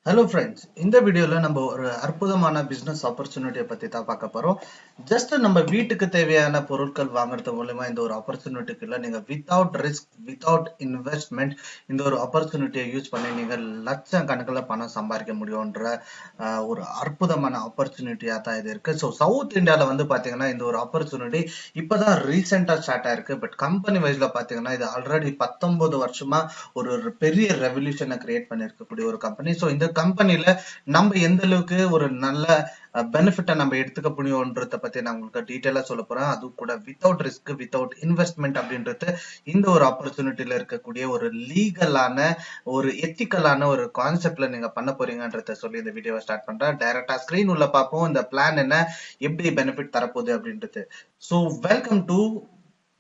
Hello friends, இந்த வீடியோவில் நம்ம ஒரு அற்புதமான பிஸ்னஸ் ஆப்பர்ச்சுனிட்டியை பற்றி தான் பார்க்க போகிறோம். ஜஸ்ட் நம்ம வீட்டுக்கு தேவையான பொருட்கள் வாங்குறது மூலமா இந்த ஒரு ஆப்பர்ச்சுனிட்டிக்குள்ள நீங்கள் வித்தவுட் ரிஸ்க் வித்தவுட் இன்வெஸ்ட்மெண்ட் இந்த ஒரு ஆப்பர்ச்சுனிட்டியை யூஸ் பண்ணி நீங்கள் லட்சம் கணக்கில் பணம் சம்பாதிக்க முடியுன்ற ஒரு அற்புதமான ஆப்பர்ச்சுனிட்டியாக தான் இது இருக்குது. ஸோ சவுத் இந்தியாவில் வந்து பார்த்தீங்கன்னா இந்த ஒரு ஆப்பர்ச்சுனிட்டி இப்போ தான் ரீசெண்டாக ஸ்டார்ட் ஆயிருக்கு. பட் கம்பெனி வைஸில் பார்த்தீங்கன்னா இது ஆல்ரெடி 19 வருஷமா ஒரு பெரிய ரெவல்யூஷனை கிரியேட் பண்ணியிருக்கக்கூடிய ஒரு கம்பெனி. ஸோ இந்த கம்பெனில நம்ம எந்த அளவுக்கு ஒரு நல்ல பெனிஃபிட்டை நம்ம எடுத்துக்க முடியும்ன்றத பத்தி நான் உங்களுக்கு டீட்டெயிலா சொல்ல போறேன். அது கூட வித்தவுட் ரிஸ்க் வித்தவுட் இன்வெஸ்ட்மெண்ட் அப்படின்றது இந்த ஒரு ஆப்பர்ச்சுனிட்டியில இருக்கக்கூடிய ஒரு லீகலான ஒரு எத்திக்கலான ஒரு கான்செப்ட்ல நீங்க பண்ண போறீங்கன்றத சொல்லி இந்த வீடியோவை ஸ்டார்ட் பண்றேன். டைரக்டா ஸ்கிரீன் உள்ள பார்ப்போம் இந்த பிளான் என்ன, எப்படி பெனிஃபிட் தரப்போகுது அப்படின்றது. So welcome to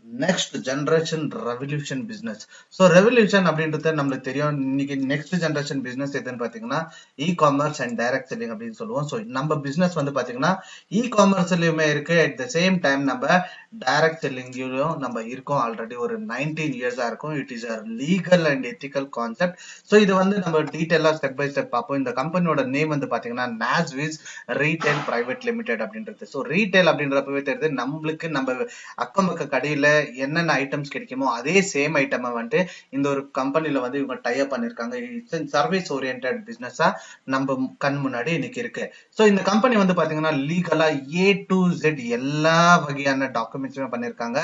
next generation revolution business. So revolution அப்படின்றது நம்மளுக்கு தெரியும். இன்னைக்கு நெக்ஸ்ட் ஜெனரேஷன் பிசினஸ் எதுன்னு பாத்தீங்கன்னா e commerce and direct selling அப்படின்னு சொல்லுவோம். ஸோ நம்ம பிசினஸ் வந்து பாத்தீங்கன்னா இ காமர்ஸ்லயுமே இருக்கு, அட் த சேம் டைம் நம்ம டைரக்ட் செல்லிங்லயும் நம்ம இருக்கோம். ஆல்ரெடி ஒரு 19 இயர்ஸா இருக்கும். It is a legal and ethical concept. So இது வந்து நம்ம டீட்டெயிலா ஸ்டெப் பை ஸ்டெப் பார்ப்போம். இந்த கம்பெனியோட நேம் வந்து பாத்தீங்கன்னா நாஸ்விஸ் ரீட்டைல் பிரைவேட் லிமிடெட் அப்படின்றது. ஸோ ரீட்டைல் அப்படின்றப்பவே தெரியுது நம்மளுக்கு நம்ம அக்கம் பக்க கடையில என்னென்ன ஐட்டம்ஸ் கிடைக்குமோ அதே சேம் ஐட்டம் வந்துட்டு இந்த ஒரு கம்பெனில வந்து இவங்க டைப் பண்ணிருக்காங்க. இட்ஸ் சர்வீஸ் ஓரியன்டட் பிசினஸா நம்ம கண் முன்னாடி இன்னைக்கு இருக்கு. ஸோ இந்த கம்பெனி வந்து பாத்தீங்கன்னா லீகலா A to Z எல்லா வகையான டாக்குமெண்ட்ஸுமே பண்ணிருக்காங்க.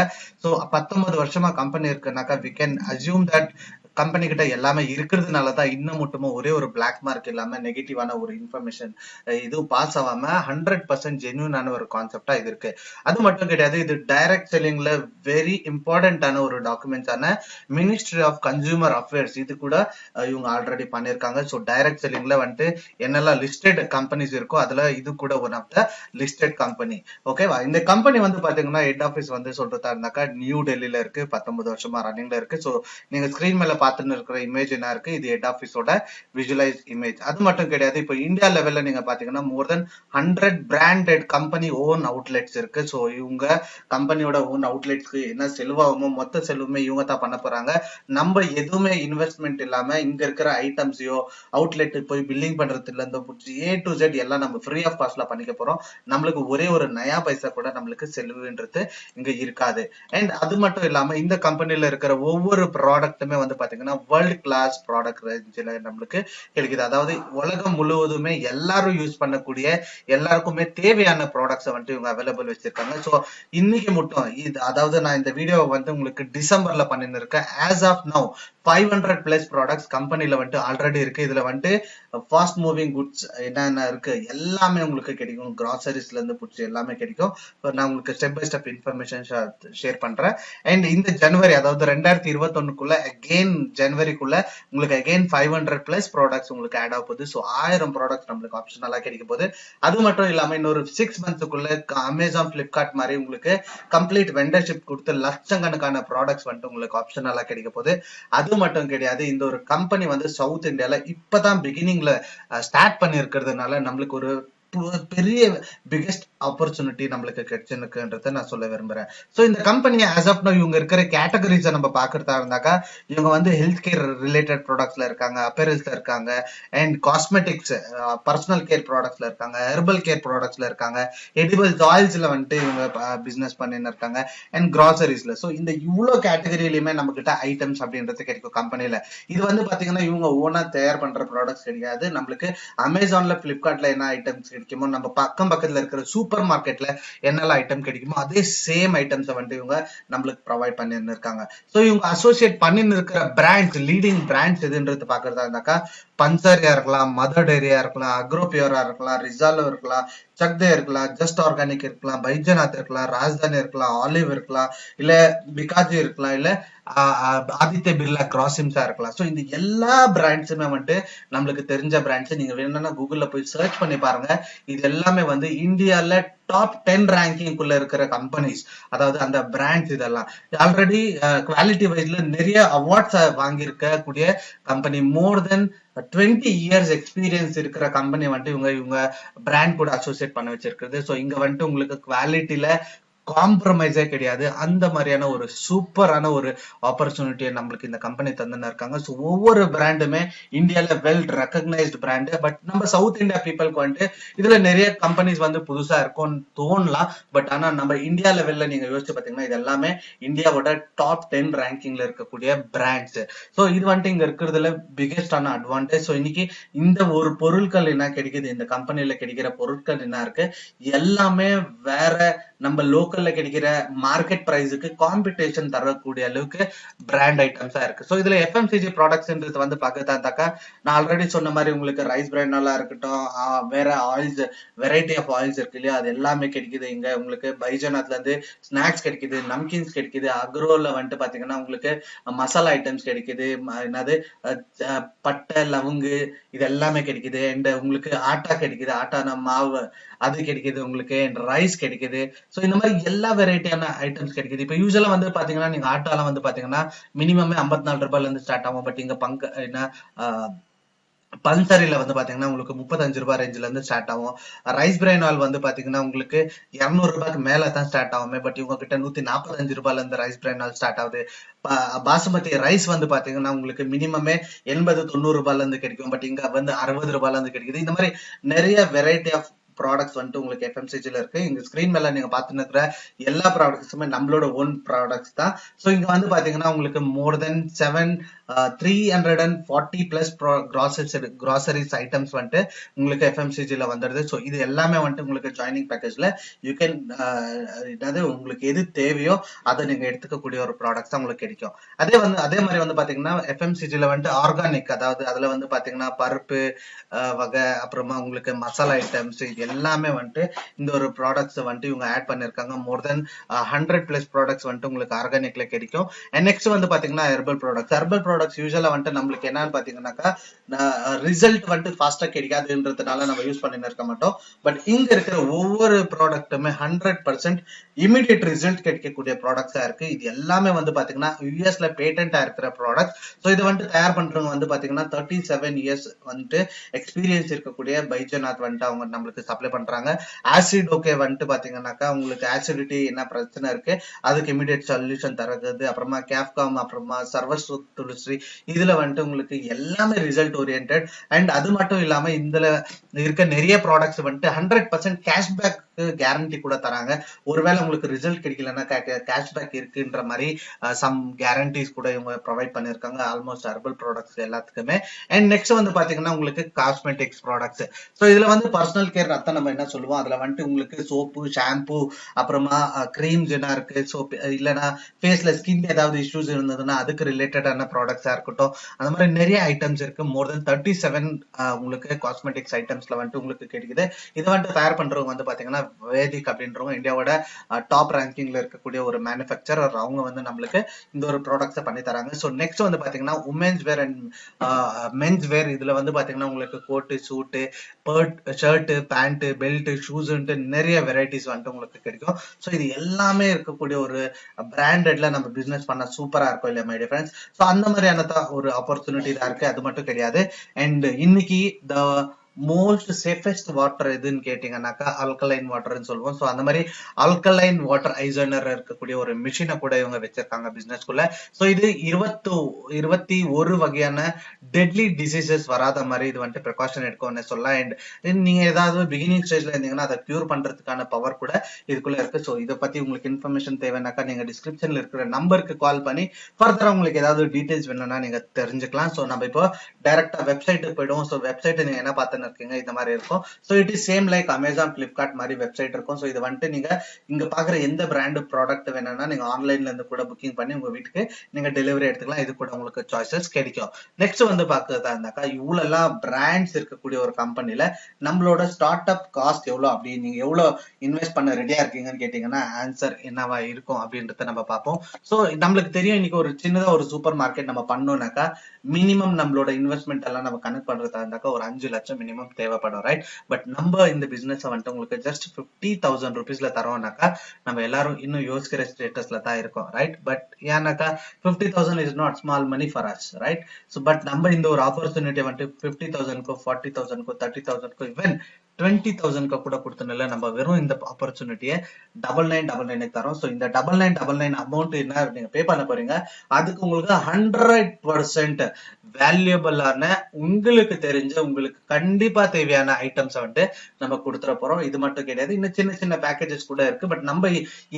ஸோ 19 வருஷமா கம்பெனி இருக்குனாக்கா we can assume that company கிட்ட எல்லாமே இருக்கிறதுனாலதான் இன்னும் மட்டுமே ஒரே ஒரு பிளாக் மார்க் இல்லாம நெகட்டிவான ஒரு இன்ஃபர்மேஷன் இது பாஸ் ஆகாம 100% ஜென்யூனான ஒரு கான்செப்டா இது இருக்கு. அது மட்டும் கிடையாது, இது டைரக்ட் செல்லிங்ல வெரி இம்பார்ட்டன்டான ஒரு டாக்குமெண்ட்ஸான மினிஸ்ட்ரி ஆஃப் கன்சூமர் அஃபேர்ஸ் இது கூட இவங்க ஆல்ரெடி பண்ணிருக்காங்க. ஸோ டைரக்ட் செல்லிங்ல வந்துட்டு என்னெல்லாம் லிஸ்டட் கம்பெனிஸ் இருக்கோ அதுல இது கூட one of the listed company. ஓகேவா? இந்த கம்பெனி வந்து பாத்தீங்கன்னா ஹெட் ஆஃபீஸ் வந்து சொல்றதா இருந்தாக்கா நியூ டெல்லியில இருக்கு. 19 வருஷமா ரன்னிங்ல இருக்கு. ஸோ நீங்க ஸ்கிரீன் மேல பார்த்துன்னு இருக்கிற இமேஜ் என்ன இருக்கு, இது ஹெட் ஆஃபீஸோட விஜுவலைஸ் இமேஜ். அது மட்டும் கிடையாது, இப்போ இந்தியா லெவல்ல நீங்க பாத்தீங்கன்னா மோர் தென் 100 பிராண்டட் கம்பெனி ஓன் அவுட்லெட்ஸ் இருக்கு. ஸோ இவங்க கம்பெனியோட ஓன் அவுட்லெட்ஸ்க்கு என்ன செலவாகுமோ மொத்த செலவுமே இவங்க தான் பண்ண போறாங்க. நம்ம எதுவுமே இன்வெஸ்ட்மெண்ட் இல்லாம இங்க இருக்கிற ஐட்டம்ஸையோ அவுட்லெட் போய் பில்லிங் பண்றதுல இருந்து A to Z எல்லாம் நம்ம ஃப்ரீ ஆஃப் காஸ்ட்ல பண்ணிக்க போறோம். நம்மளுக்கு ஒரே ஒரு நயா பைசா கூட நம்மளுக்கு செலவுன்றது இங்க இருக்காது. அண்ட் அது மட்டும் இல்லாம இந்த கம்பெனில இருக்கிற ஒவ்வொரு ப்ராடக்ட்டுமே வந்து பாத்தீங்கன்னா வேர்ல்ட் கிளாஸ் ப்ராடக்ட் ரேஞ்சில நம்மளுக்கு கிடைக்குது. அதாவது உலகம் முழுவதுமே எல்லாரும் யூஸ் பண்ணக்கூடிய எல்லாருக்குமே தேவையான ப்ராடக்ட்ஸை வந்துட்டு இவங்க அவைலபிள் வச்சிருக்காங்க. ஸோ இன்னைக்கு மட்டும் இது, அதாவது நான் இந்த வீடியோவை வந்து உங்களுக்கு டிசம்பர்ல பண்ணின்னு இருக்கேன். ஆஸ் ஆஃப் நவ் 500+ ப்ராடக்ட்ஸ் கம்பெனில வந்துட்டு ஆல்ரெடி இருக்கு. இதுல வந்துட்டு ஃபாஸ்ட் மூவிங் குட்ஸ் என்னென்ன இருக்கு எல்லாமே உங்களுக்கு கிடைக்கும். கிராசரிஸ்ல இருந்து பிடிச்சி எல்லாமே கிடைக்கும். நான் உங்களுக்கு step by step information share பண்றேன். அண்ட் இந்த ஜனவரி, அதாவது 2021 அகெயின் ஜனவரிக்குள்ள உங்களுக்கு அகெயின் 500+ ப்ராடக்ட்ஸ் உங்களுக்கு ஆட் ஆக போகுது. ஸோ 1000 ப்ராடக்ட்ஸ் நம்மளுக்கு ஆப்ஷனலா கிடைக்க போகுது. அது மட்டும் இல்லாம இன்னொரு 6 மந்த்ஸ்க்குள்ள அமேசான் பிளிப்கார்ட் மாதிரி உங்களுக்கு கம்ப்ளீட் வெண்டர்ஷிப் கொடுத்து லட்சக்கணக்கான ப்ராடக்ட்ஸ் வந்துட்டு உங்களுக்கு ஆப்ஷனலா கிடைக்க போகுது. அது மட்டும் கிடையாது, இந்த ஒரு கம்பெனி வந்து சவுத் இந்தியால இப்பதான் பிகினிங்ல ஸ்டார்ட் பண்ணி இருக்கிறதுனால நம்மளுக்கு ஒரு பெரிய பிகெஸ்ட் ஆப்பர்ச்சுனிட்டி நம்மளுக்கு கிடைச்சிருக்குன்றத நான் சொல்ல விரும்புறேன். ஸோ இந்த கம்பெனி ஆஸ் ஆஃப் நவ் இவங்க இருக்கிற கேட்டகரிஸை நம்ம பாக்குறதா இருந்தாக்கா இவங்க வந்து ஹெல்த் கேர் ரிலேட்டட் ப்ராடக்ட்ஸ்ல இருக்காங்க, அப்பேரல்ஸ்ல இருக்காங்க, அண்ட் காஸ்மெட்டிக்ஸ் பர்சனல் கேர் ப்ராடக்ட்ஸ்ல இருக்காங்க, ஹெர்பல் கேர் ப்ராடக்ட்ஸ்ல இருக்காங்க, எடிபிள்ஸ் ஆயில்ஸ்ல வந்துட்டு இவங்க பிசினஸ் பண்ணின்னு இருக்காங்க, அண்ட் கிராசரிஸ்ல. ஸோ இந்த இவ்வளவு கேட்டகரியிலுமே நம்ம கிட்ட ஐட்டம்ஸ் அப்படின்றது கிடைக்கும் கம்பெனில. இது வந்து பாத்தீங்கன்னா இவங்க ஓனா தயார் பண்ற ப்ராடக்ட்ஸ் கிடையாது. நம்மளுக்கு அமேசான்ல பிளிப்கார்ட்ல என்ன ஐட்டம்ஸ் கிடைக்குமோ, நம்ம பக்கத்துல இருக்கிற சூப்பர் மார்க்கெட்ல என்னெல்லாம் ஐட்டம் கிடைக்குமோ அதே சேம் ஐட்டம்ஸ் வந்துட்டு இவங்க நம்மளுக்கு ப்ரொவைட் பண்ணின்னு இருக்காங்க. ஸோ இவங்க அசோசியேட் பண்ணின்னு இருக்கிற பிராண்ட்ஸ், லீடிங் பிராண்ட்ஸ் எதுன்றது பாக்குறதா இருந்தாக்கா பன்சாரியா இருக்கலாம், மதர் டேரியா இருக்கலாம், அக்ரோ பியூரா இருக்கலாம், ரிசாலோ இருக்கலாம், சக்தே இருக்கலாம், ஜஸ்ட் ஆர்கானிக் இருக்கலாம், பைஜநாத் இருக்கலாம், ராஜ்தானி இருக்கலாம், ஆலிவ் இருக்கலாம், இல்ல பிகாஜி இருக்கலாம், இல்ல ஆதித்ய பிர்லா கிராசிம்ஸா இருக்கலாம். ஸோ இந்த எல்லா பிராண்ட்ஸுமே வந்துட்டு நம்மளுக்கு தெரிஞ்ச பிராண்ட்ஸ். நீங்க வேணும்னா கூகுள்ல போய் சர்ச் பண்ணி பாருங்க. இது எல்லாமே வந்து இந்தியால டாப் 10 ரேங்கிங்குள்ள இருக்கிற கம்பெனிஸ், அதாவது அந்த பிராண்ட்ஸ் இதெல்லாம் ஆல்ரெடி குவாலிட்டி வைஸ்ல நிறைய அவார்ட்ஸ் வாங்கியிருக்க கூடிய கம்பெனி. மோர் தென் 20 இயர்ஸ் எக்ஸ்பீரியன்ஸ் இருக்கிற கம்பெனி வந்துட்டு இவங்க பிராண்ட் கூட அசோசியேட் பண்ண வச்சிருக்கிறது. ஸோ இங்க வந்துட்டு உங்களுக்கு குவாலிட்டியில காம்ப்ரமைஸே கிடையாது. அந்த மாதிரியான ஒரு சூப்பரான ஒரு ஆப்பர்ச்சுனிட்டியை நம்மளுக்கு இந்த கம்பெனி தந்துன்னு இருக்காங்க. ஸோ ஒவ்வொரு பிராண்டுமே இந்தியால வெல் ரெக்கக்னைஸ்டு பிராண்டு. பட் நம்ம சவுத் இந்தியா பீப்புளுக்கு வந்துட்டு இதுல நிறைய கம்பெனிஸ் வந்து புதுசா இருக்கும்னு தோணலாம். பட் ஆனா நம்ம இந்தியா லெவல்ல நீங்க யோசிச்சு பாத்தீங்கன்னா இது எல்லாமே இந்தியாவோட டாப் 10 ரேங்கிங்ல இருக்கக்கூடிய பிராண்ட்ஸ். ஸோ இது வந்துட்டு இங்க இருக்கிறதுல பிகெஸ்டான அட்வான்டேஜ். ஸோ இன்னைக்கு இந்த ஒரு பொருட்கள் என்ன கிடைக்குது, இந்த கம்பெனில கிடைக்கிற பொருட்கள் என்ன இருக்கு, எல்லாமே வேற நம்ம லோக்கல்ல கிடைக்கிற மார்க்கெட் பிரைஸுக்கு காம்படிஷன் தரக்கூடிய அளவுக்கு பிராண்ட் ஐட்டம்ஸா இருக்கு. ஸோ இதுல எஃப்எம்சிஜி ப்ராடக்ட்ஸ்ன்றது வந்து பார்க்கத்தாக்கா நான் ஆல்ரெடி சொன்ன மாதிரி உங்களுக்கு ரைஸ் பிராண்ட் இருக்கட்டும், வேற ஆயில்ஸ், வெரைட்டி ஆஃப் ஆயில்ஸ் இருக்கு இல்லையா, அது எல்லாமே கிடைக்குது இங்க. உங்களுக்கு பைஜனாத்ல இருந்து ஸ்நாக்ஸ் கிடைக்குது, நம்கின்ஸ் கிடைக்குது, அக்ரோல வந்துட்டு பாத்தீங்கன்னா உங்களுக்கு மசாலா ஐட்டம்ஸ் கிடைக்குது, என்னது பட்டை லவங்கு இது எல்லாமே கிடைக்குது. அண்ட் உங்களுக்கு ஆட்டா கிடைக்குது, ஆட்டான மாவு அது கிடைக்குது, உங்களுக்கு ரைஸ் கிடைக்குது. ஸோ இந்த மாதிரி எல்லா வெரைட்டியான ஐட்டம்ஸ் கிடைக்குது. இப்போ யூஸ்வலா வந்து பாத்தீங்கன்னா நீங்க ஆட்டாலாம் வந்து பாத்தீங்கன்னா மினிமமே 54 ரூபாயில இருந்து ஸ்டார்ட் ஆகும். பட் இங்க என்ன பல்சரில வந்து பாத்தீங்கன்னா உங்களுக்கு 35 ரூபாய் ரேஞ்சில இருந்து ஸ்டார்ட் ஆகும். ரைஸ் பிரைன் ஆயில் வந்து பாத்தீங்கன்னா உங்களுக்கு 200 ரூபாய்க்கு மேல தான் ஸ்டார்ட் ஆகுமே. பட் இவங்க கிட்ட 145 ரூபாயில இருந்து ரைஸ் பிரைன் ஆயில் ஸ்டார்ட் ஆகுது. பாசுமதி ரைஸ் வந்து பாத்தீங்கன்னா உங்களுக்கு மினிமமே 80-90 ரூபாயில இருந்து கிடைக்கும். பட் இங்க வந்து 60 ரூபாயில இருந்து கிடைக்குது. இந்த மாதிரி நிறைய வெரைட்டி ஆஃப் ப்ராடக்ட்ஸ் வந்துட்டு உங்களுக்கு எஃப்எம்சிஜில இருக்கு. இங்க ஸ்கிரீன் மேல நீங்க பாத்துன்னு இருக்கிற எல்லா ப்ராடக்ட்ஸுமே நம்மளோட ஓன் ப்ராடக்ட்ஸ் தான். ஸோ இங்க வந்து பாத்தீங்கன்னா உங்களுக்கு மோர் தென் 340 பிளஸ் கிராசரிஸ் ஐட்டம்ஸ் வந்துட்டு உங்களுக்கு எஃப்எம்சிஜில வந்துடுது. ஸோ இது எல்லாமே வந்துட்டு உங்களுக்கு ஜாயினிங் பேக்கேஜ்ல யூ கேன் உங்களுக்கு எது தேவையோ அதை நீங்க எடுத்துக்கக்கூடிய ஒரு ப்ராடக்ட்ஸ் தான் உங்களுக்கு கிடைக்கும். அதே மாதிரி வந்து பாத்தீங்கன்னா எஃப்எம்சிஜில வந்துட்டு ஆர்கானிக், அதாவது அதுல வந்து பாத்தீங்கன்னா பருப்பு வகை, அப்புறமா உங்களுக்கு மசாலா ஐட்டம்ஸ், இது எல்லாமே வந்துட்டு இந்த ஒரு ப்ராடக்ட்ஸ் வந்துட்டு இவங்க ஆட் பண்ணிருக்காங்க. மோர் தென் 100 பிளஸ் ப்ராடக்ட்ஸ் வந்துட்டு உங்களுக்கு ஆர்கானிக்ல கிடைக்கும். அண்ட் நெக்ஸ்ட் வந்து பாத்தீங்கன்னா ஹெர்பல் ப்ராடக்ட்ஸ் யூஸ்வலா வந்துட்டு நம்மளுக்கு என்னன்னு பாத்தீங்கன்னாக்கா ரிசல்ட் வந்துட்டு ஃபாஸ்டா கிடைக்காதுன்றதுனால நம்ம யூஸ் பண்ணி இருக்க மாட்டோம். பட் இங்க இருக்கிற ஒவ்வொரு ப்ராடக்ட்டுமே 100% இமிடியேட் ரிசல்ட் கிடைக்கக்கூடிய ப்ராடக்ட்ஸா இருக்கு. இது எல்லாமே வந்து பாத்தீங்கன்னா யூஎஸ்ல பேட்டன்டா இருக்கிற ப்ராடக்ட். ஸோ இதை வந்துட்டு தயார் பண்றவங்க வந்து பாத்தீங்கன்னா 37 இயர்ஸ் வந்துட்டு எக்ஸ்பீரியன்ஸ் இருக்கக்கூடிய பைஜநாத் வந்துட்டு அவங்க நம்மளுக்கு சப்ளை பண்றாங்க. ஆசிட் ஓகே வந்துட்டு பாத்தீங்கன்னாக்கா உங்களுக்கு ஆசிடிட்டி என்ன பிரச்சனை இருக்கு அதுக்கு இமிடியேட் சொல்யூஷன் தரது. அப்புறமா கேப்காம், அப்புறமா சர்வஸ் துளசி, இதுல வந்துட்டு உங்களுக்கு எல்லாமே ரிசல்ட் ஓரியன்ட். அண்ட் அது மட்டும் இல்லாம இதுல இருக்க நிறைய ப்ராடக்ட்ஸ் வந்துட்டு 100% கேஷ்பேக் கேரண்டி கூட தராங்க. ஒருவேளை உங்களுக்கு ரிசல்ட் கிடைக்கலன்னா கேஷ்பேக் இருக்குன்ற மாதிரி சம் கேரண்டிஸ் கூட இவங்க ப்ரொவைட் பண்ணிருக்காங்க ஆல்மோஸ்ட் ஹெர்பல் ப்ராடக்ட்ஸ் எல்லாத்துக்குமே. அண்ட் நெக்ஸ்ட் வந்து பாத்தீங்கன்னா உங்களுக்கு காஸ்மெட்டிக்ஸ் ப்ராடக்ட்ஸ். ஸோ இதுல வந்து பர்சனல் கேர் அதான் நம்ம என்ன சொல்லுவோம், அதுல வந்துட்டு உங்களுக்கு சோப்பு, ஷாம்பு, அப்புறமா கிரீம்ஸ் என்ன இருக்கு, சோப் இல்லைன்னா ஃபேஸ்ல ஸ்கின் ஏதாவது இஷ்யூஸ் இருந்ததுன்னா அதுக்கு ரிலேட்டடான ப்ராடக்ட்ஸா இருக்கட்டும், அந்த மாதிரி நிறைய ஐட்டம்ஸ் இருக்கு. மோர் தென் 37 உங்களுக்கு காஸ்மெட்டிக்ஸ் ஐட்டம்ஸ்ல வந்துட்டு உங்களுக்கு கிடைக்குது. இதை வந்துட்டு தயார் பண்றவங்க வந்து பாத்தீங்கன்னா வேதிக் அப்படின்றவங்க இந்தியாவோட டாப் ரேங்கிங்ல இருக்கக்கூடிய ஒரு மேனுஃபேக்சரர். அவங்க வந்து நம்மளுக்கு இந்த ஒரு ப்ராடக்ட்ஸை பண்ணி தராங்க. ஸோ நெக்ஸ்ட் வந்து பாத்தீங்கன்னா women's wear and men's wear. இதுல வந்து பாத்தீங்கன்னா உங்களுக்கு கோட்டு, சூட்டு, ஷர்ட், பேண்ட், பெல்ட், ஷூஸ்ன்ட்டு நிறைய வெரைட்டிஸ் வந்துட்டு உங்களுக்கு கிடைக்கும். ஸோ இது எல்லாமே இருக்கக்கூடிய ஒரு பிராண்டட்ல நம்ம பிசினஸ் பண்ண சூப்பரா இருக்கும் இல்லையா மை டியர் ஃப்ரெண்ட்ஸ். ஸோ அந்த மாதிரியான ஒரு ஆப்பர்ச்சுனிட்டி தான் இருக்கு. அது மட்டும் கிடையாது. அண்ட் இன்னைக்கு மோஸ்ட் சேஃபஸ்ட் வாட்டர் எதுன்னு கேட்டீங்கன்னாக்கா அல்கலைன் வாட்டர்னு சொல்லுவோம். ஸோ அந்த மாதிரி அல்கலைன் வாட்டர் ஐசனர் இருக்கக்கூடிய ஒரு மிஷினை கூட இவங்க வச்சிருக்காங்க பிசினஸ்குள்ள. ஸோ இது 21 வகையான டெட்லி டிசீசஸ் வராத மாதிரி இது வந்துட்டு ப்ரிகாஷன் எடுக்கும்னு சொல்லலாம். அண்ட் நீங்க ஏதாவது பிகினிங் ஸ்டேஜ்ல இருந்தீங்கன்னா அதை கியூர் பண்றதுக்கான பவர் கூட இதுக்குள்ள இருக்கு. ஸோ இதை பத்தி உங்களுக்கு இன்ஃபர்மேஷன் தேவைன்னாக்கா நீங்க டிஸ்கிரிப்ஷன்ல இருக்கிற நம்பருக்கு கால் பண்ணி ஃபர்தரா உங்களுக்கு ஏதாவது டீடைல்ஸ் வேணும்னா நீங்க தெரிஞ்சுக்கலாம். ஸோ நம்ம இப்போ டைரக்டா வெப்சைட்டுக்கு போயிடுவோம். ஸோ வெப்சைட் நீங்க என்ன பார்த்து இருக்கீங்க இந்த மாதிரி இருக்கும். So it is same like Amazon, Flipkart மாதிரி வெப்சைட் இருக்கும். ஸோ இது வந்துட்டு நீங்க இங்க பாக்குற எந்த பிராண்ட் ப்ராடக்ட் வேணும்னா நீங்க ஆன்லைன்ல இருந்து கூட புக்கிங் பண்ணி உங்க வீட்டுக்கு நீங்க டெலிவரி எடுத்துக்கலாம். இது கூட உங்களுக்கு சாய்ஸஸ் கிடைக்கும். நெக்ஸ்ட் வந்து பாக்குறதா இருந்தாக்கா இவ்வளவு எல்லாம் பிராண்ட்ஸ் இருக்கக்கூடிய ஒரு கம்பெனில நம்மளோட ஸ்டார்ட் அப் காஸ்ட் எவ்வளவு, அப்படி நீங்க எவ்வளவு இன்வெஸ்ட் பண்ண ரெடியா இருக்கீங்கன்னு கேட்டீங்கன்னா ஆன்சர் என்னவா இருக்கும் அப்படின்றத நம்ம பார்ப்போம். ஸோ நம்மளுக்கு தெரியும் இன்னைக்கு ஒரு சின்னதா ஒரு சூப்பர் மார்க்கெட் நம்ம பண்ணோம்னாக்கா மினிமம் நம்மளோட இன்வெஸ்ட்மெண்ட் எல்லாம் நம்ம கனெக்ட் பண்றதா இருந்தாக்கா ஒரு 5 லட்சம் மினிமம் தேவைப்படும், ரைட்? பட் நம்ம இந்த பிசினஸ் வந்துட்டு உங்களுக்கு ஜஸ்ட் 50,000 ருபீஸ்ல தரோம்னாக்கா நம்ம எல்லாரும் இன்னும் யோசிக்கிற ஸ்டேட்டஸ்ல தான் இருக்கோம், ரைட்? பட் ஏன்னாக்கா 50,000 is not small money for us, right? So but நம்ம இந்த ஒரு ஆப்பர்ச்சுனிட்டி வந்துட்டு 50,000க்கோ 40,000க்கோ 30,000க்கோ ஈவன் 20,000 கூட கொடுத்தனால நம்ம வெறும் இந்த ஆப்பர்ச்சுனிட்டியை 9999 தரோம். ஸோ இந்த 9999 அமௌண்ட் என்ன நீங்க பே பண்ண போறீங்க, அதுக்கு உங்களுக்கு 100% வேல்யூபிளான உங்களுக்கு தெரிஞ்ச உங்களுக்கு கண்டிப்பா தேவையான ஐட்டம்ஸ் வந்துட்டு நம்ம கொடுத்துட போறோம். இது மட்டும் கிடையாது, இன்னும் சின்ன சின்ன பேக்கேஜஸ் கூட இருக்கு. பட் நம்ம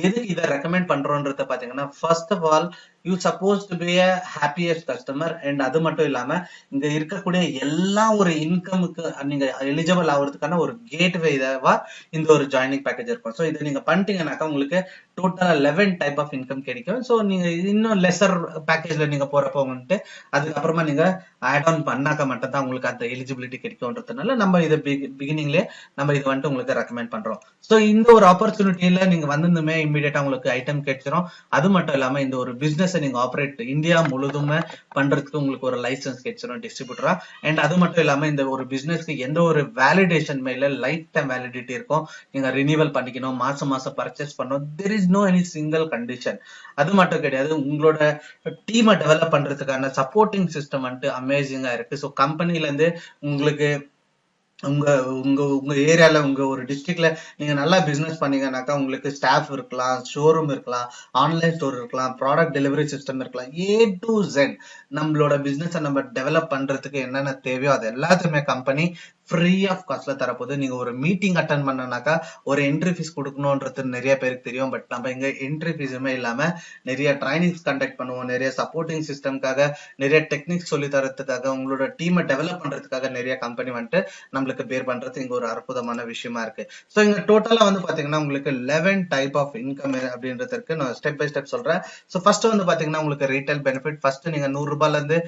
எதுக்கு இதை ரெக்கமெண்ட் பண்றோம்ன்றத பாத்தீங்கன்னா, first of all you suppose to be a happiest customer. And அது மட்டும் இல்லாம இங்க இருக்கக்கூடிய எல்லா ஒரு இன்கமுக்கு நீங்க எலிஜிபிள் ஆகுறதுக்கான ஒரு கேட்வே இதுவா இந்த ஒரு ஜாயினிங் பேக்கேஜ் இருக்கும். ஸோ இதை நீங்க பண்ணிட்டீங்கன்னாக்கா உங்களுக்கு டோட்டலா 11 டைப் ஆஃப் இன்கம் கிடைக்கும். ஸோ நீங்க இன்னும் லெசர் பேக்கேஜ்ல நீங்க போறப்போ வந்துட்டு அதுக்கப்புறமா நீங்க ஆட் ஆன் பண்ணாக்க மட்டும் தான் உங்களுக்கு அந்த எலிஜிபிலிட்டி கிடைக்கும்ன்றதுனால நம்ம இதை பிகினிங்லேயே நம்ம இது வந்துட்டு உங்களுக்கு ரெக்கமெண்ட் பண்றோம். ஸோ இந்த ஒரு ஆப்பர்ச்சுனிட்டியில நீங்க வந்திருந்துமே இமீடியட்டா உங்களுக்கு ஐட்டம் கிடைச்சிரும். அது மட்டும் இல்லாம இந்த ஒரு பிசினஸ் நீங்க ஆப்ரேட் இந்தியா முழுதுமே பண்றதுக்கு உங்களுக்கு ஒரு லைசன்ஸ் கிடைச்சிரும் டிஸ்ட்ரிபியூட்டரா. அண்ட் அது மட்டும் இல்லாம இந்த ஒரு பிசினஸ்க்கு எந்த ஒரு வேலிடேஷன் மேல லைஃப் டைம் வேலிடிட்டி இருக்கும். நீங்க ரினிவல் பண்ணிக்கணும், மாசம் மாசம் பர்ச்சேஸ் பண்ணணும். There is no any single condition. அது மட்டும் கிடையாது, உங்களோட டீமை டெவலப் பண்றதுக்கான சப்போர்ட்டிங் சிஸ்டம் வந்துட்டு அமேசிங்கா இருக்கு. ஸோ கம்பெனில இருந்து உங்களுக்கு உங்க உங்க உங்க ஏரியால உங்க ஒரு டிஸ்ட்ரிக்ட்ல நீங்க நல்லா பிசினஸ் பண்ணீங்கன்னாக்கா உங்களுக்கு ஸ்டாஃப் இருக்கலாம், ஷோரூம் இருக்கலாம், ஆன்லைன் ஸ்டோர் இருக்கலாம், ப்ராடக்ட் டெலிவரி சிஸ்டம் இருக்கலாம், A to Z நம்மளோட பிசினஸ் நம்ம டெவலப் பண்றதுக்கு என்னென்ன தேவையோ அது எல்லாத்தையுமே கம்பெனி ஃப்ரீ ஆஃப் காஸ்ட்ல தரப்போகுது. நீங்க ஒரு மீட்டிங் அட்டன் பண்ணனாக்கா ஒரு என்ட்ரி ஃபீஸ் கொடுக்கணும்ன்றது நிறைய பேருக்கு தெரியும். பட் நம்ம இங்க என்ட்ரி ஃபீஸுமே இல்லாம நிறைய ட்ரைனிங்ஸ் கண்டக்ட் பண்ணுவோம், நிறைய சப்போர்ட்டிங் சிஸ்டம்காக, நிறைய டெக்னிக்ஸ் சொல்லி தரதுக்காக, உங்களோட டீமை டெவலப் பண்றதுக்காக நிறைய கம்பெனி வந்துட்டு நம்மளுக்கு பேர் பண்றது இங்க ஒரு அற்புதமான விஷயமா இருக்கு. ஸோ இங்க டோட்டலா வந்து பாத்தீங்கன்னா உங்களுக்கு 11 டைப் ஆஃப் இன்கம் அப்படின்றதுக்கு நான் ஸ்டெப் பை ஸ்டெப் சொல்றேன். ஸோ ஃபர்ஸ்ட் வந்து பாத்தீங்கன்னா உங்களுக்கு ரீட்டைல் பெனிஃபிட். ஃபர்ஸ்ட் நீங்க 100 ரூபாயில இருந்து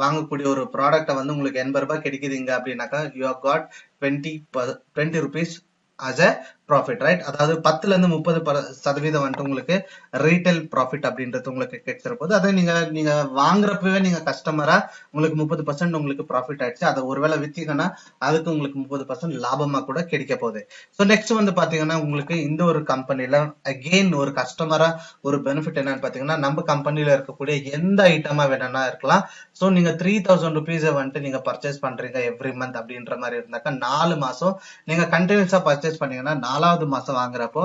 வாங்கக்கூடிய ஒரு ப்ராடக்ட்டை வந்து உங்களுக்கு 80 ரூபாய் கிடைக்குதுங்க அப்படின்னாக்கா you have got 20 rupees as a profit, right? அதாவது 10ல இருந்து 30% வந்துட்டு உங்களுக்கு ரீட்டைல் ப்ராஃபிட் அப்படின்றது உங்களுக்கு கிடைச்சிட போது. அதை நீங்க வாங்குறப்பவே நீங்க கஸ்டமரா உங்களுக்கு 30% உங்களுக்கு ப்ராஃபிட் ஆயிடுச்சு. அதை ஒருவேளை வித்தீங்கன்னா அதுக்கு உங்களுக்கு 30% லாபமா கூட கிடைக்க போகுது. ஸோ நெக்ஸ்ட் வந்து பாத்தீங்கன்னா உங்களுக்கு இந்த ஒரு கம்பெனில அகெயின் ஒரு கஸ்டமரா ஒரு பெனிஃபிட் என்னன்னு பாத்தீங்கன்னா, நம்ம கம்பெனில இருக்கக்கூடிய எந்த ஐட்டமா வேணும்னா இருக்கலாம். ஸோ நீங்க 3000 rupees வந்துட்டு நீங்க பர்ச்சேஸ் பண்றீங்க எவ்ரி மந்த் அப்படின்ற மாதிரி இருந்தாக்கா 4 மாசம் நீங்க கண்டினியூஸா பர்ச்சேஸ் பண்ணீங்கன்னா 4வது மாசம் வாங்குறப்போ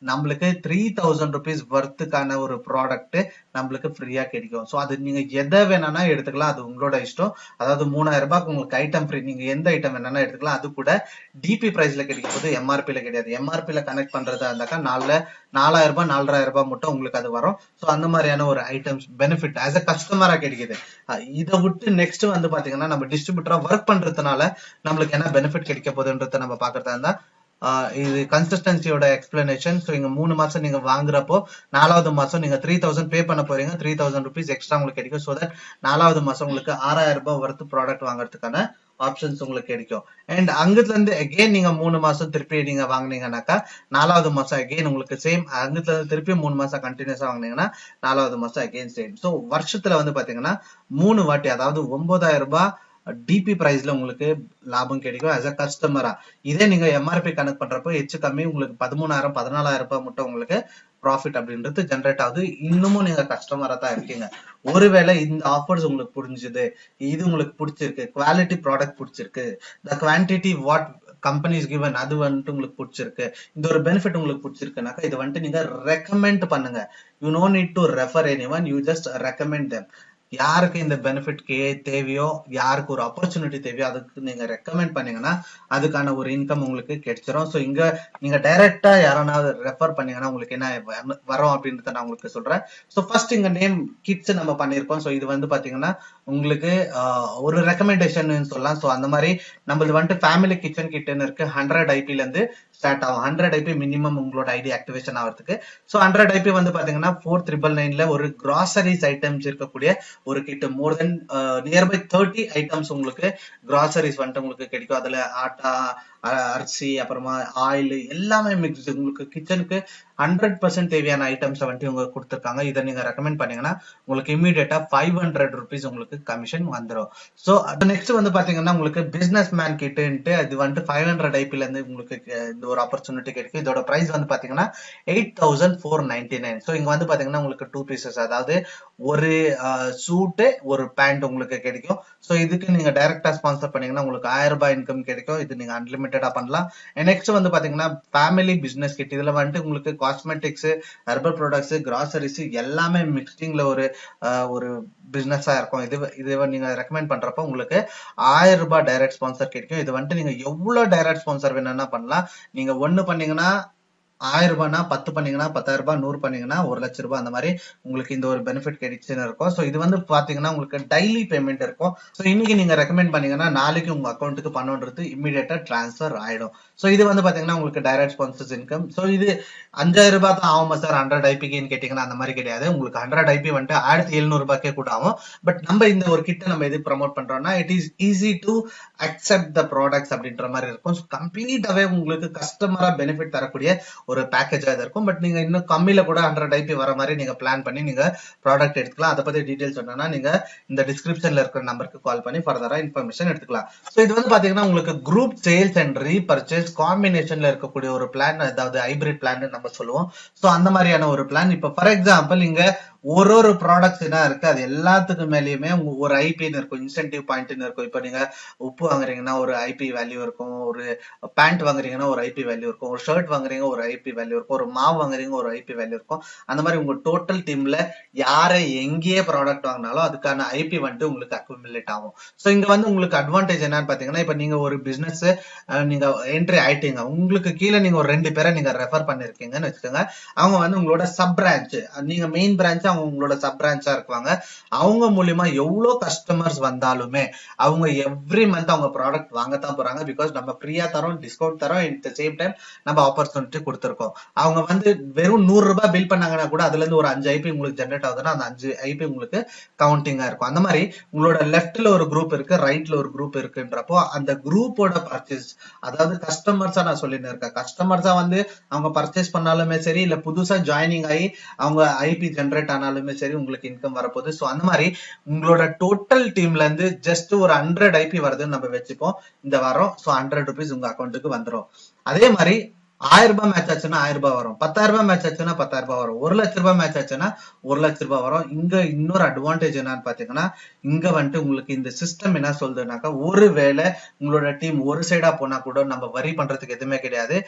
நம்மளுக்கு 3000 rupees வர்த்துக்கான ஒரு ப்ராடக்ட் நம்மளுக்கு ஃப்ரீயா கிடைக்கும். ஸோ அது நீங்க எதை வேணா எடுத்துக்கலாம், அது உங்களோட இஷ்டம். அதாவது 3000 ரூபாய்க்கு உங்களுக்கு ஐட்டம் ஃப்ரீ, நீங்க எந்த ஐட்டம் வேணா எடுத்துக்கலாம். அது கூட டிபி பிரைஸ்ல கிடைக்கும் போது எம்ஆர்பில கிடையாது. எம்ஆர்பில கனெக்ட் பண்றதா இருந்தாக்கா 4000 ரூபாய் 4000 ரூபாய் மட்டும் உங்களுக்கு அது வரும். ஸோ அந்த மாதிரியான ஒரு ஐட்டம்ஸ் பெனிஃபிட் ஆஸ் அ கஸ்டமரா கிடைக்குது. இதை விட்டு நெக்ஸ்ட் வந்து பாத்தீங்கன்னா நம்ம டிஸ்ட்ரிபியூட்டரா ஒர்க் பண்றதுனால நம்மளுக்கு என்ன பெனிஃபிட் கிடைக்க போகுதுன்றத நம்ம பாக்குறதா இருந்தா இது கன்சிஸ்டன்சியோட எக்ஸ்பிளனேஷன். ஸோ இங்க 3 மாசம் நீங்க வாங்குறப்போ 4வது மாசம் நீங்க 3000 பே பண்ண போறீங்க, 3000 rupees எக்ஸ்ட்ரா உங்களுக்கு கிடைக்கும். ஸோ தட் 4வது மாசம் உங்களுக்கு 6000 ரூபாய் வர்த்து ப்ராடக்ட் வாங்குறதுக்கான ஆப்ஷன்ஸ் உங்களுக்கு கிடைக்கும். அண்ட் அங்கத்துல இருந்து அகெயின் நீங்க 3 மாசம் திருப்பி நீங்க வாங்கினீங்கன்னாக்கா 4வது மாசம் அகெயின் உங்களுக்கு சேம். அங்கத்துல இருந்து திருப்பி 3 மாசம் கண்டினியூஸா வாங்கினீங்கன்னா 4வது மாசம் அகெயின் சேம். ஸோ வருஷத்துல வந்து பாத்தீங்கன்னா 3 வாட்டி, அதாவது 9000 ரூபாய் டிபி பிரைஸ்ல உங்களுக்கு லாபம் கிடைக்கும் ஆஸ் அ கஸ்டமரா. இதே நீங்க எம்ஆர்பி கனெக்ட் பண்றப்போ எச்சு கம்மி உங்களுக்கு 13,000 14,000 ரூபாய் மட்டும் உங்களுக்கு ப்ராஃபிட் அப்படின்றது ஜென்ரேட் ஆகுது. இன்னமும் நீங்க கஸ்டமரா தான் இருக்கீங்க. ஒருவேளை இந்த ஆஃபர்ஸ் உங்களுக்கு புரிஞ்சுது, இது உங்களுக்கு பிடிச்சிருக்கு, குவாலிட்டி ப்ராடக்ட் பிடிச்சிருக்கு, the quantity what companies given அது வந்துட்டு உங்களுக்கு பிடிச்சிருக்கு, இந்த ஒரு பெனிஃபிட் உங்களுக்கு பிடிச்சிருக்குனாக்கா இது வந்துட்டு நீங்க ரெக்கமெண்ட் பண்ணுங்க. You no need to refer anyone, you just recommend them. யாருக்கு இந்த பெனிஃபிட் தேவையோ, யாருக்கு ஒரு ஆப்பர்ச்சுனிட்டி தேவையோ அதுக்கு நீங்க ரெக்கமெண்ட் பண்ணீங்கன்னா அதுக்கான ஒரு இன்கம் உங்களுக்கு கிடைச்சிரும். ஸோ இங்க நீங்க டைரக்டா யாராவது ரெஃபர் பண்ணீங்கன்னா உங்களுக்கு என்ன வரும் அப்படின்றத நான் உங்களுக்கு சொல்றேன். ஸோ ஃபர்ஸ்ட் இங்க நேம் கிட்ஸ் நம்ம பண்ணியிருக்கோம். ஸோ இது வந்து பாத்தீங்கன்னா உங்களுக்கு ஒரு ரெக்கமெண்டேஷன் சொல்லலாம். ஸோ அந்த மாதிரி நம்மளது வந்துட்டு ஃபேமிலி கிச்சன் கிட்னு இருக்கு. 100 ஐபில இருந்து ஸ்டார்ட் ஆகும். 100 ஐபி மினிமம் உங்களோட ஐடி ஆக்டிவேஷன் ஆகிறதுக்கு. ஸோ 100 ஐபி வந்து பாத்தீங்கன்னா 4999ல ஒரு கிராசரிஸ் ஐட்டம்ஸ் இருக்கக்கூடிய ஒரு கிட் மோர் தென் நியர்பை 30 ஐட்டம்ஸ் உங்களுக்கு கிராசரிஸ் வந்துட்டு உங்களுக்கு கிடைக்கும். அதுல ஆட்டா, அரிசி, அப்புறமா ஆயில் எல்லாமே மிக்ஸ். உங்களுக்கு கிச்சனுக்கு 100% தேவையான ஐட்டம்ஸ் வந்துட்டு இவங்க கொடுத்துருக்காங்க. இதை நீங்க ரெக்கமெண்ட் பண்ணீங்கன்னா உங்களுக்கு இமீடியட்டா 500 rupees உங்களுக்கு கமிஷன் வந்துடும். ஸோ நெக்ஸ்ட் வந்து பாத்தீங்கன்னா உங்களுக்கு பிசினஸ் மேன் கிட்டு அது வந்துட்டு 500 ஐபில இருந்து உங்களுக்கு இந்த ஒரு ஆப்பர்ச்சுனிட்டி கிடைக்கும். இதோட பிரைஸ் வந்து பாத்தீங்கன்னா 8499. ஸோ இங்க வந்து பாத்தீங்கன்னா உங்களுக்கு 2 பீசஸ், அதாவது ஒரு சூட்டு ஒரு பேண்ட் உங்களுக்கு கிடைக்கும். ஸோ இதுக்கு நீங்க டைரக்டா ஸ்பான்சர் பண்ணீங்கன்னா உங்களுக்கு 1000 ரூபாய் இன்கம் கிடைக்கும். இது நீங்க அன்லிமிட்டடா பண்ணலாம். நெக்ஸ்ட் வந்து பாத்தீங்கன்னா ஃபேமிலி பிசினஸ் கிட். இதுல வந்துட்டு உங்களுக்கு காஸ்மெட்டிக்ஸ், ஹெர்பல் ப்ராடக்ட்ஸ், கிராசரிஸ் எல்லாமே மிக்சிங்ல ஒரு பிசினஸா இருக்கும். இது நீங்க ரெக்கமெண்ட் பண்றப்போ உங்களுக்கு 1000 ரூபாய் டைரக்ட் ஸ்பான்சர் கிடைக்கும். இது வந்துட்டு நீங்க எவ்வளவு டைரக்ட் ஸ்பான்சர் வேணும்னா பண்ணலாம். நீங்க 1 பண்ணீங்கன்னா 1000 ரூபாய்னா, 10 பண்ணீங்கன்னா 10,000 ரூபாய், 100 பண்ணீங்கன்னா 1,00,000 ரூபாய், அந்த மாதிரி உங்களுக்கு இந்த ஒரு பெனிஃபிட் கிடைச்சுன்னு இருக்கும். ஸோ இது வந்து பாத்தீங்கன்னா உங்களுக்கு டைலி பேமெண்ட் இருக்கும். ஸோ இன்னைக்கு நீங்க ரெக்கமெண்ட் பண்ணீங்கன்னா நாளைக்கு உங்க அக்கௌண்ட்டுக்கு பணம்ன்றது இமீடியட்டா டிரான்ஸ்ஃபர் ஆயிடும். ஸோ இது வந்து பாத்தீங்கன்னா உங்களுக்கு டைரக்ட் ஸ்பான்சர்ஸ் இன்கம். ஸோ இது 5000 ரூபாய் தான் ஆகுமா சார் 100 ஐபிக்குன்னு கேட்டீங்கன்னா அந்த மாதிரி கிடையாது. உங்களுக்கு 100 ஐபி வந்துட்டு 1700 ரூபாய்க்கே கூட ஆகும். பட் நம்ம இந்த ஒரு கிட்ட நம்ம எது ப்ரமோட் பண்றோம்னா it is easy to accept the products அப்படின்ற மாதிரி இருக்கும். ஸோ கம்ப்ளீட்டாவே உங்களுக்கு கஸ்டமரா பெனிஃபிட் தரக்கூடிய ஒரு பேக்கேஜா இருக்கும். பட் நீங்க இன்னும் கம்மியில கூட 100 ஐபி வர மாதிரி நீங்க பிளான் பண்ணி நீங்க ப்ராடக்ட் எடுத்துக்கலாம். அதை பத்தி டீடைல்ஸ் சொன்னா நீங்க இந்த டிஸ்கிரிப்ஷன்ல இருக்கிற நம்பருக்கு கால் பண்ணி ஃபர்தரா இன்ஃபர்மேஷன் எடுத்துக்கலாம். சோ இது வந்து பாத்தீங்கன்னா உங்களுக்கு குரூப் சேல்ஸ் அண்ட் ரீபர்ச்சேஸ் காம்பினேஷன்ல இருக்கக்கூடிய ஒரு பிளான், அதாவது ஹைபிரிட் பிளான் நம்ம சொல்லுவோம். சோ அந்த மாதிரியான ஒரு பிளான். இப்ப ஃபார் எக்ஸாம்பிள் இங்க ஒரு ப்ராடக்ட்ஸ் என்ன இருக்கு, அது எல்லாத்துக்கு மேலேயுமே ஒரு ஐபின்னு இருக்கும், இன்சென்டிவ் பாயிண்ட்னு இருக்கும். இப்ப நீங்க உப்பு வாங்குறீங்கன்னா ஒரு ஐபி வேல்யூ இருக்கும், ஒரு பேண்ட் வாங்குறீங்கன்னா ஒரு ஐபி வேல்யூ இருக்கும், ஒரு ஷர்ட் வாங்குறீங்க ஒரு ஐபி வேல்யூ இருக்கும், ஒரு மாவு வாங்குறீங்க ஒரு ஐபி வேல்யூ இருக்கும். அந்த மாதிரி உங்க டோட்டல் டீம்ல யாரை எங்கேயே ப்ராடக்ட் வாங்கினாலும் அதுக்கான ஐபி வந்துட்டு உங்களுக்கு அக்குமுலேட் ஆகும். ஸோ இங்க வந்து உங்களுக்கு அட்வான்டேஜ் என்னன்னு பாத்தீங்கன்னா, இப்ப நீங்க ஒரு பிசினஸ் நீங்க என்ட்ரி ஆயிட்டீங்க, உங்களுக்கு கீழே நீங்க ஒரு 2 பேரை நீங்க ரெஃபர் பண்ணிருக்கீங்கன்னு வச்சுக்கோங்க. அவங்க வந்து உங்களோட சப் பிரான்ச், நீங்க மெயின் பிரான்ச் அவங்க உங்களோட சப் பிரான்ச்சா இருக்குவாங்க. அவங்க மூலியமா எவ்வளவு கஸ்டமர்ஸ் வந்தாலுமே அவங்க எவ்ரி மந்த் அவங்க ப்ராடக்ட் வாங்கத்தான் போறாங்க. பிகாஸ் நம்ம ஃப்ரீயா தரோம், டிஸ்கவுண்ட் தரோம், அட் த சேம் டைம் நம்ம ஆப்பர்ச்சுனிட்டி கொடுத்துருக்கோம். அவங்க வந்து வெறும் 100 ரூபாய் பில் பண்ணாங்கன்னா கூட அதுல இருந்து ஒரு 5 ஐபி உங்களுக்கு ஜென்ரேட் ஆகுதுன்னா அந்த 5 ஐபி உங்களுக்கு கவுண்டிங்கா இருக்கும். அந்த மாதிரி உங்களோட லெஃப்ட்ல ஒரு குரூப் இருக்கு, ரைட்ல ஒரு குரூப் இருக்குன்றப்போ அந்த குரூப்போட பர்ச்சேஸ், அதாவது கஸ்டமர்ஸா நான் சொல்லிட்டு இருக்கேன், கஸ்டமர்ஸா வந்து அவங்க பர்ச்சேஸ் பண்ணாலுமே சரி, இல்ல புதுசா ஜாயினிங் ஆகி அவங்க ஐபி ஜென்ரேட் ஆனாலுமே சரி உங்களுக்கு இன்கம் வரப்போகுது. ஸோ அந்த மாதிரி உங்களோட டோட்டல் டீம்ல இருந்து ஜஸ்ட் ஒரு 100 ஐபி வருதுன்னு நம்ம வச்சுப்போம் இந்த வாரம். ஸோ 100 ருபீஸ் உங்க அக்கௌண்ட்டுக்கு வந்துடும். அதே மாதிரி 1000 ரூபாய் மேட்ச் ஆச்சுன்னா 1000 ரூபாய் வரும், 10,000 ரூபாய் மேட்ச் ஆச்சுன்னா 10,000 ரூபாய் வரும், 1,00,000 ரூபாய் மேட்ச் ஆச்சுன்னா 1,00,000 ரூபாய் வரும். இங்க இன்னொரு அட்வான்டேஜ் என்னன்னு பாத்தீங்கன்னா, இங்க வந்துட்டு உங்களுக்கு இந்த சிஸ்டம் என்ன சொல்றதுனாக்கா, ஒருவேளை உங்களோட டீம் ஒரு சைடா போனா கூட நம்ம வரி பண்றதுக்கு எதுவுமே கிடையாது.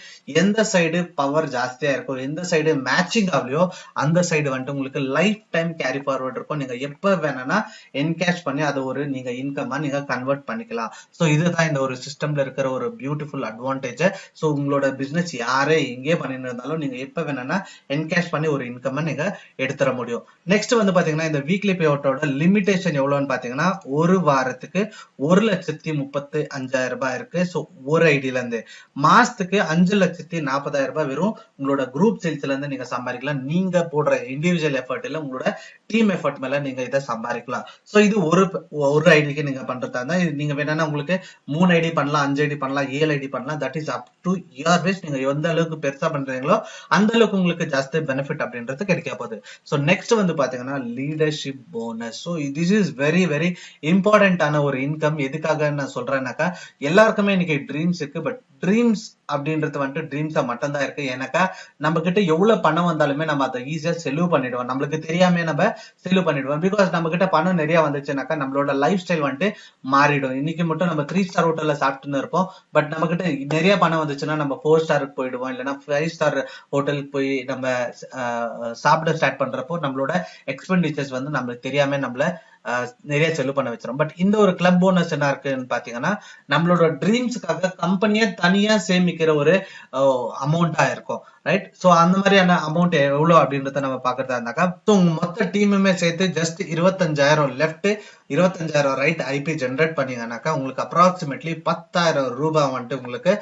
எந்த சைடு பவர் ஜாஸ்தியா இருக்கும், எந்த சைடு மேட்சிங் ஆகலையோ அந்த சைடு வந்துட்டு உங்களுக்கு லைஃப் டைம் கேரி ஃபார்வர்ட் இருக்கும். நீங்க எப்ப வேணும்னா என்கேஷ் பண்ணி அதை ஒரு நீங்க இன்கமா நீங்க கன்வெர்ட் பண்ணிக்கலாம். சோ இதுதான் இந்த ஒரு சிஸ்டம்ல இருக்கிற ஒரு பியூட்டிஃபுல் அட்வான்டேஜ். சோ உங்களோட பிசினஸ் யாரே எங்கே பண்ணிட்டு இருந்தாலும் நீங்க எப்ப வேணும்னா என்கேஷ் பண்ணி ஒரு இன்கம் நீங்க எடுத்துற முடியும். நெக்ஸ்ட் வந்து பாத்தீங்கன்னா இந்த வீக்லி பே அவுட்டோட லிமிடேஷன் எவ்வளவுன்னு பாத்தீங்கன்னா, ஒரு வாரத்துக்கு 1,35,000 ரூபாய் இருக்கு. சோ ஒரு ஐடியில இருந்து மாசத்துக்கு 5,40,000 ரூபாய் வெறும் உங்களோட குரூப் சேல்ஸ்ல இருந்து நீங்க சம்பாதிக்கலாம். நீங்க போடுற இண்டிவிஜுவல் எஃபர்ட் இல்ல உங்களோட டீம் எஃபர்ட் மேல நீங்க இதை சம்பாதிக்கலாம். சோ இது ஒரு ஐடிக்கு நீங்க பண்றதா இருந்தா நீங்க வேணும்னா உங்களுக்கு 3 ஐடி பண்ணலாம், 5 ஐடி பண்ணலாம், 7 ஐடி பண்ணலாம். That is up to your wish. நீங்க எந்த அளவுக்கு பெருசா பண்றீங்களோ அந்த அளவுக்கு உங்களுக்கு ஜாஸ்தி பெனிஃபிட் அப்படின்றது கிடைக்க போகுது. சோ நெக்ஸ்ட் வந்து பாத்தீங்கன்னா leadership bonus. So this is very very இம்பார்ட்டன்டான ஒரு இன்கம். எதுக்காக நான் சொல்றேன்னாக்கா, எல்லாருக்குமே இன்னைக்கு ட்ரீம்ஸ் இருக்கு. பட் ட்ரீம்ஸ் அப்படின்றது வந்துட்டு ட்ரீம்ஸா மட்டும் தான் இருக்கு. ஏன்னாக்கா நம்ம கிட்ட எவ்வளவு பணம் வந்தாலுமே நம்ம அதை ஈஸியா செலவு பண்ணிடுவோம், நம்மளுக்கு தெரியாம நம்ம செலவு பண்ணிடுவோம். பிகாஸ் நம்ம கிட்ட பணம் நிறைய வந்துச்சுனாக்கா நம்மளோட லைஃப் ஸ்டைல் வந்துட்டு மாறிடும். இன்னைக்கு மட்டும் நம்ம 3 ஸ்டார் ஹோட்டல்ல சாப்பிட்டுன்னு இருப்போம். பட் நம்ம கிட்ட நிறைய பணம் வந்துச்சுன்னா நம்ம 4 ஸ்டாருக்கு போயிடுவோம், இல்லைன்னா 5 ஸ்டார் ஹோட்டலுக்கு போய் நம்ம சாப்பிட ஸ்டார்ட் பண்றப்போ நம்மளோட எக்ஸ்பெண்டிச்சர்ஸ் வந்து நம்மளுக்கு தெரியாம நம்மள நிறைய செலவு பண்ண வச்சிரும். பட் இந்த ஒரு கிளப் போனஸ் என்ன இருக்குன்னு பாத்தீங்கன்னா, நம்மளோட ட்ரீம்ஸ்க்காக கம்பெனியா தனியா சேமிக்கிற ஒரு அமௌண்டா இருக்கும். ரைட். சோ அந்த மாதிரியான அமௌண்ட் எவ்வளவு அப்படின்றத நம்ம பாக்குறதா இருந்தாக்கா, மொத்த டீமுமே சேர்த்து just 25,000 left 25,000 right IP generate பண்ணீங்கன்னாக்கா உங்களுக்கு அப்ராக்சிமேட்லி 10,000 ரூபாய் வந்துட்டு உங்களுக்கு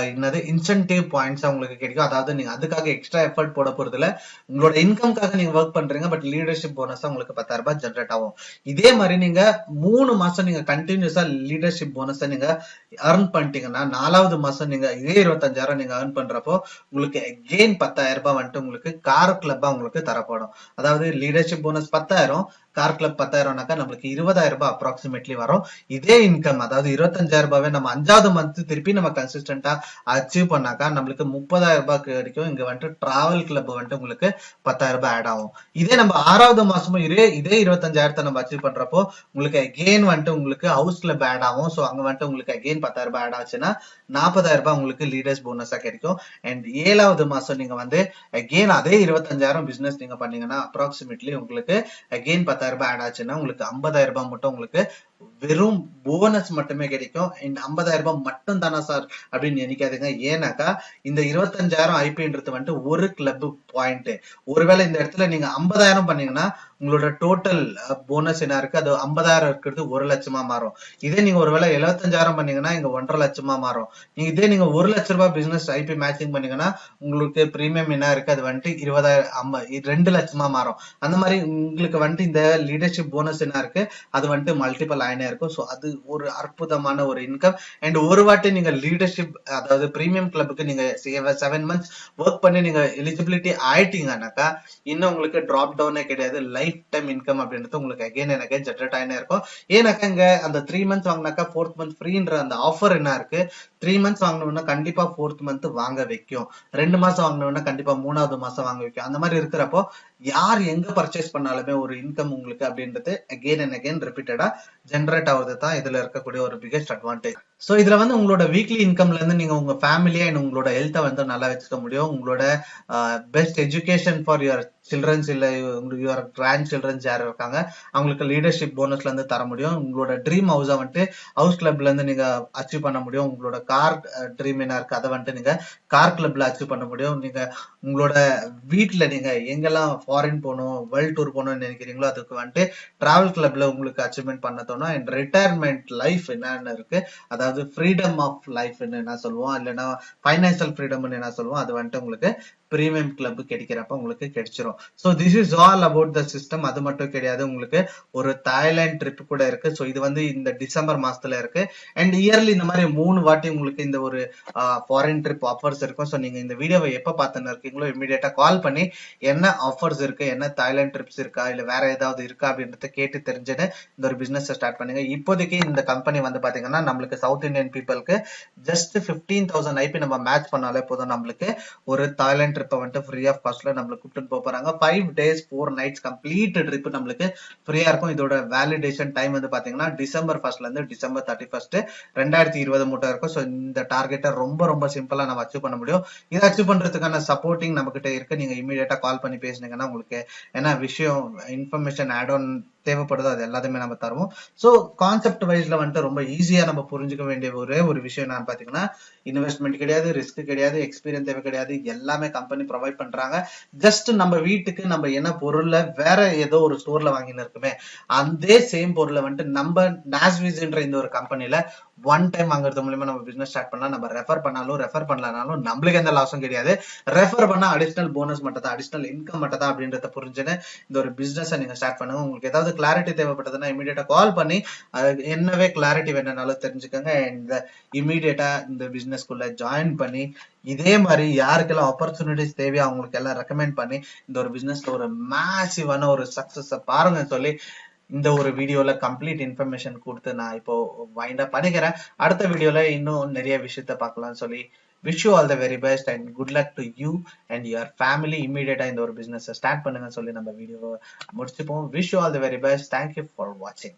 என்னது இன்சென்டிவ் பாயிண்ட்ஸ் உங்களுக்கு கிடைக்கும். அதாவது நீங்க அதுக்காக எக்ஸ்ட்ரா எஃபர்ட் போட போறது இல்ல, உங்களோட இன்கம்காக நீங்க ஒர்க் பண்றீங்க. பட் லீடர்ஷிப் போனஸ் உங்களுக்கு 10,000 ரூபாய் ஜென்ரேட் ஆகும். இதே மாதிரி நீங்க 3 மாசம் நீங்க கண்டினியூஸா லீடர்ஷிப் போனஸ் நீங்க earn பண்ணிட்டீங்கன்னா, 4வது மாசம் நீங்க இதே 25,000 நீங்க earn பண்றப்போ உங்களுக்கு again 10,000 ரூபாய் வந்துட்டு உங்களுக்கு கார் கிளப்பா உங்களுக்கு தரப்படும். அதாவது லீடர்ஷிப் போனஸ் 10,000, கார் கிளப் 10,000னாக்கா நம்மளுக்கு 20,000 ரூபாய் அப்ராக்சிமேட்லி வரும். இதே இன்கம், அதாவது 25,000 ரூபாய் நம்ம 5வது மந்த் திருப்பி நம்ம கன்சிஸ்டன்டா கரெக்டா அச்சீவ் பண்ணாக்கா நம்மளுக்கு 30,000 ரூபாய் கிடைக்கும். இங்க வந்துட்டு டிராவல் கிளப் வந்துட்டு உங்களுக்கு 10,000 ரூபாய் ஆட் ஆகும். இதே நம்ம 6வது மாசமும் இதே 25,000 நம்ம அச்சீவ் பண்றப்போ உங்களுக்கு அகெயின் வந்துட்டு உங்களுக்கு ஹவுஸ் கிளப் ஆட் ஆகும். சோ அங்க வந்துட்டு உங்களுக்கு அகெயின் 10,000 ரூபாய் ஆட் ஆச்சுன்னா 40,000 ரூபாய் உங்களுக்கு லீடர்ஸ் போனஸா கிடைக்கும். அண்ட் 7வது மாசம் நீங்க வந்து அகெயின் அதே 25,000 பிசினஸ் நீங்க பண்ணீங்கன்னா அப்ராக்சிமேட்லி உங்களுக்கு அகெயின் 10,000 ரூபாய் ஆட் ஆச்சுன்னா உங்களுக்கு 50,000 ரூபாய் மட்டும் உங்களுக்கு வெறும் போனஸ் மட்டுமே கிடைக்கும். இந்த 50,000 ரூபாய் மட்டும் தானா சார் அப்படின்னு நினைக்காதீங்க. ஏன்னாக்கா இந்த 25,000 ஐபின்றது வந்துட்டு ஒரு கிளப் பாயிண்ட். ஒருவேளை இந்த இடத்துல நீங்க 50,000 பண்ணீங்கன்னா உங்களோட டோட்டல் போனஸ் என்ன இருக்கு, அது 50,000 இருக்கிறது 1,00,000 மாறும். இதே நீங்க ஒருவேளை 75,000 பண்ணீங்கன்னா இங்க 1,50,000 மாறும். இதே நீங்க 1,00,000 ரூபாய் பிசினஸ் ஐபி மேட்சிங் பண்ணீங்கன்னா உங்களுக்கு பிரீமியம் என்ன இருக்கு, அது வந்துட்டு 2,00,000 மாறும். அந்த மாதிரி உங்களுக்கு வந்துட்டு இந்த லீடர்ஷிப் போனஸ் என்ன இருக்கு, அது வந்துட்டு மல்டிபிள் ஆயினே இருக்கும். ஸோ அது ஒரு அற்புதமான ஒரு இன்கம். அண்ட் ஒரு வாட்டி நீங்க லீடர்ஷிப் அதாவது பிரீமியம் கிளப்புக்கு நீங்க 7 months ஒர்க் பண்ணி நீங்க எலிஜிபிலிட்டி ஆயிட்டீங்கன்னாக்கா இன்னும் உங்களுக்கு டிராப் டவுனே கிடையாது. லைஃப் டைம் இன்கம் அப்படின்றது உங்களுக்கு அகைன் அண்ட் அகைன் ஜெனரேட் ஆயினே இருக்கும். ஏன்னாக்கா இங்க அந்த 3 months வாங்கினாக்கா 4th month ஃப்ரீன்ற அந்த ஆஃபர் என்ன இருக்கு, 3 months வாங்கணும்னா கண்டிப்பா 4th month வாங்க வைக்கும். 2 மாசம் வாங்கணும்னா கண்டிப்பா 3வது மாசம் வாங்க வைக்கும். அந்த மாதிரி இருக்கிறப்போ யார் எங்க பர்ச்சேஸ் பண்ணாலுமே ஒரு இன்கம் உங்களுக்கு அப்படின்றது அகைன் அண்ட் அகைன் ரிப்பீட்டடா ஜெனரேட் ஆகுது தான் இதுல இருக்கக்கூடிய ஒரு பிகெஸ்ட் அட்வான்டேஜ். சோ இதுல வந்து உங்களோட வீக்லி இன்கம்ல இருந்து நீங்க உங்க ஃபேமிலியா அண்ட் உங்களோட ஹெல்த்தை வந்து நல்லா வச்சுக்க முடியும். உங்களோட best education for your childrens இல்ல யுவர் கிராண்ட் சில்ட்ரன்ஸ் யார் இருக்காங்க அவங்களுக்கு லீடர்ஷிப் போனஸ்ல இருந்து தர முடியும். உங்களோட ட்ரீம் ஹவுஸை வந்துட்டு ஹவுஸ் கிளப்ல இருந்து நீங்க அச்சீவ் பண்ண முடியும். உங்களோட கார் ட்ரீம் என்ன இருக்கு அதை வந்துட்டு நீங்க கார் கிளப்ல அச்சீவ் பண்ண முடியும். நீங்க உங்களோட வீட்டுல நீங்க எங்கெல்லாம் ஃபாரின் போகணும், வேர்ல்ட் டூர் போகணும்னு நினைக்கிறீங்களோ அதுக்கு வந்துட்டு டிராவல் கிளப்ல உங்களுக்கு அச்சீவ்மெண்ட் பண்ண தோணும். அண்ட் ரிட்டையர்மெண்ட் லைஃப் என்னன்னு இருக்கு, அதாவது ஃப்ரீடம் ஆஃப் லைஃப் என்ன சொல்லுவோம், இல்லைன்னா ஃபைனான்சியல் ஃப்ரீடம் என்ன சொல்லுவோம், அது வந்துட்டு உங்களுக்கு பிரீமியம் கிளப் கிடைக்கிறப்ப உங்களுக்கு கிடைச்சிரும். So this is all about the system. அது மட்டும் கிடையாது, உங்களுக்கு ஒரு தாய்லாந்து ட்ரிப் கூட இருக்கு. ஸோ இது வந்து இந்த டிசம்பர் மாசத்துல இருக்கு. அண்ட் இயர்லி இந்த மாதிரி 3 வாட்டி உங்களுக்கு இந்த ஒரு ஃபாரின் ட்ரிப் ஆஃபர்ஸ் இருக்கும். ஸோ நீங்க இந்த வீடியோவை எப்ப பார்த்துன்னு இருக்கீங்களோ இமீடியட்டா கால் பண்ணி என்ன ஆஃபர்ஸ் இருக்கு, என்ன தாய்லாந்து ட்ரிப்ஸ் இருக்கா, இல்ல வேற ஏதாவது இருக்கா அப்படின்றத கேட்டு தெரிஞ்சுன்னு இந்த ஒரு பிசினஸ் ஸ்டார்ட் பண்ணுங்க. இப்போதைக்கு இந்த கம்பெனி வந்து பாத்தீங்கன்னா நம்மளுக்கு சவுத் இந்தியன் பீப்புளுக்கு ஜஸ்ட் 15,000 ஐபி நம்ம மேட்ச் பண்ணாலே போதும், நம்மளுக்கு ஒரு தாய்லாந்து ட்ரிப்பை வந்துட்டு ஃப்ரீ ஆஃப் காஸ்ட்ல நம்மளுக்கு கூப்பிட்டு போறாங்க. 5 days 4 nights கம்ப்ளீட் ட்ரிப் நம்மளுக்கு ஃப்ரீயா இருக்கும். இதோட வேலிடேஷன் டைம் வந்து பாத்தீங்கன்னா டிசம்பர் 1st இருந்து டிசம்பர் 31st 2020 மட்டும் இருக்கும். ஸோ இந்த டார்கெட்டை ரொம்ப ரொம்ப சிம்பிளா நம்ம அச்சீவ் பண்ண முடியும். இதை அச்சீவ் பண்றதுக்கான சப்போர்ட்டிங் நம்ம கிட்ட இருக்கு. நீங்க இமீடியட்டா கால் பண்ணி பேசுனீங்கன்னா உங்களுக்கு என்ன விஷயம் இன்ஃபர்மேஷன் ஆட் ஆன் தேவைப்படுதோ அது எல்லாத்தையுமே நம்ம தருவோம். ஸோ கான்செப்ட் வைஸ்ல வந்துட்டு ரொம்ப ஈஸியா நம்ம புரிஞ்சுக்க வேண்டிய ஒரே ஒரு விஷயம் என்னன்னு பாத்தீங்கன்னா இன்வெஸ்ட்மெண்ட் கிடையாது, ரிஸ்க் கிடையாது, எக்ஸ்பீரியன்ஸ் தேவை கிடையாது, எல்லாமே கம்பெனி ப்ரொவைட் பண்றாங்க. ஜஸ்ட் நம்ம வீட்டுக்கு நம்ம என்ன பொருளை வேற ஏதோ ஒரு ஸ்டோர்ல வாங்கின்னு இருக்குமே அதே சேம் பொருளை வந்துட்டு நம்ம நாஸ்விஸ்ன்ற இந்த ஒரு கம்பெனில ஒன் டைம் வாங்குறது மூலமா நம்ம பிசினஸ் ஸ்டார்ட் பண்ணலாம். நம்ம ரெஃபர் பண்ணாலும் ரெஃபர் பண்ணலனாலும் நம்மளுக்கு எந்த லாஸும் கிடையாது. ரெஃபர் பண்ணா அடிஷனல் போனஸ் மட்டும் தான், அடிஷனல் இன்கம் மட்டும் தான் அப்படின்றத புரிஞ்சுன்னு இந்த ஒரு பிசினஸ் நீங்க ஸ்டார்ட் பண்ணுங்க. உங்களுக்கு ஏதாவது கிளாரிட்டி தேவைப்பட்டதுன்னா இமீடியட்டா கால் பண்ணி என்னவே கிளாரிட்டி வேணும்னாலும் தெரிஞ்சுக்கோங்க. அண்ட் இமீடியட்டா இந்த பிசினஸ்க்குள்ள ஜாயின் பண்ணி இதே மாதிரி யாருக்கெல்லாம் ஆப்பர்ச்சுனிட்டிஸ் தேவையோ அவங்களுக்கு எல்லாம் ரெக்கமெண்ட் பண்ணி இந்த ஒரு பிசினஸ்ல ஒரு மேசிவான ஒரு சக்சஸ் பாருங்க சொல்லி இந்த ஒரு வீடியோல கம்ப்ளீட் இன்ஃபர்மேஷன் கொடுத்து நான் இப்போ வைண்ட் அப் பண்ணிக்கிறேன். அடுத்த வீடியோல இன்னும் நிறைய விஷயத்த பார்க்கலாம்னு சொல்லி wish you all the very best and good luck to you and your family. இமீடியட்டா இந்த ஒரு பிசினஸ் ஸ்டார்ட் பண்ணுங்க சொல்லி நம்ம video முடிச்சுப்போம். wish you all the very best. Thank you for watching.